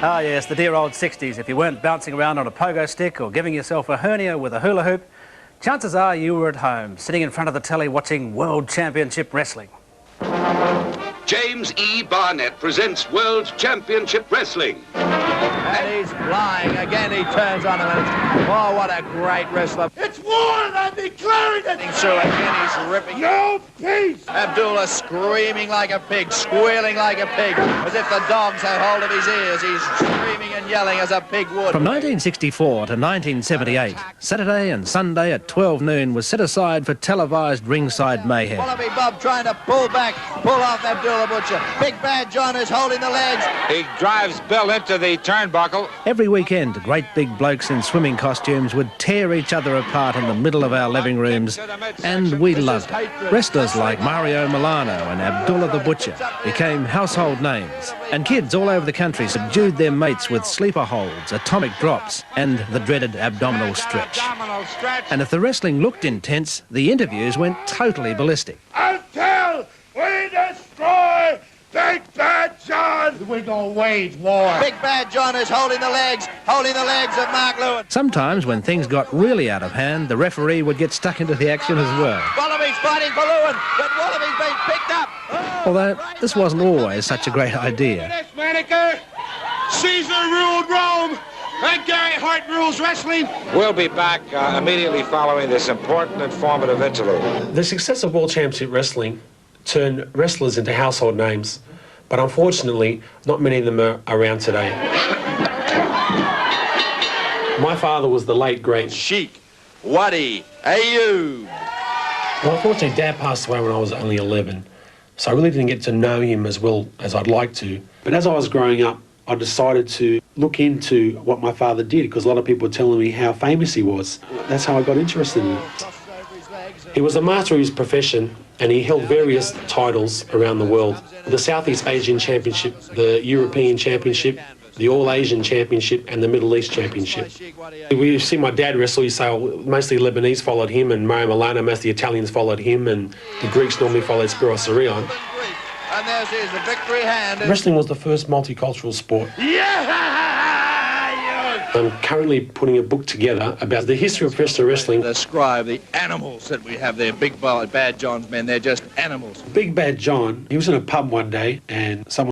Ah yes, the dear old 60s. If you weren't bouncing around on a pogo stick or giving yourself a hernia with a hula hoop, chances are you were at home, sitting in front of the telly watching World Championship Wrestling. James E. Barnett presents World Championship Wrestling. And he's flying. Again, he turns on him. And oh, what a great wrestler. It's war, and I'm declaring it! So again, he's ripping. No peace! Abdullah screaming like a pig, squealing like a pig, as if the dogs had hold of his ears. He's screaming and yelling as a pig would. From 1964 to 1978, Saturday and Sunday at 12 noon was set aside for televised ringside mayhem. Wallaby Bob trying to pull off Abdullah Butcher. Big Bad John is holding the legs. He drives Bill into the turnbuckle. Every weekend, great big blokes in swimming costumes would tear each other apart in the middle of our living rooms, and we loved it. Wrestlers like Mario Milano and Abdullah the Butcher became household names, and kids all over the country subdued their mates with sleeper holds, atomic drops, and the dreaded abdominal stretch. And if the wrestling looked intense, the interviews went totally ballistic. Until we destroy Big Bad John, we're gonna wage war. Big Bad John is holding the legs of Mark Lewin. Sometimes when things got really out of hand, the referee would get stuck into the action as well. Wallaby's fighting for Lewin, but Wallaby's being picked up. Although this wasn't always such a great idea. Manicure, Caesar ruled Rome, and Gary Hart rules wrestling. We'll be back immediately following this important and formative interlude. The success of World Championship Wrestling turned wrestlers into household names, but unfortunately, not many of them are around today. My father was the late, great Sheik, Waddy, Ayub. Well, unfortunately, Dad passed away when I was only 11, so I really didn't get to know him as well as I'd like to. But as I was growing up, I decided to look into what my father did, because a lot of people were telling me how famous he was. That's how I got interested in it. He was a master of his profession, and he held various titles around the world. The Southeast Asian Championship, the European Championship, the All-Asian Championship, and the Middle East Championship. We see my dad wrestle, you say, oh, mostly Lebanese followed him, and Mario Milano, most of the Italians followed him, and the Greeks normally followed Spiros Arion. And there's his victory hand. Wrestling was the first multicultural sport. I'm currently putting a book together about the history of professional wrestling. Describe the animals that we have there, Big Bad John's men, they're just animals. Big Bad John, he was in a pub one day and someone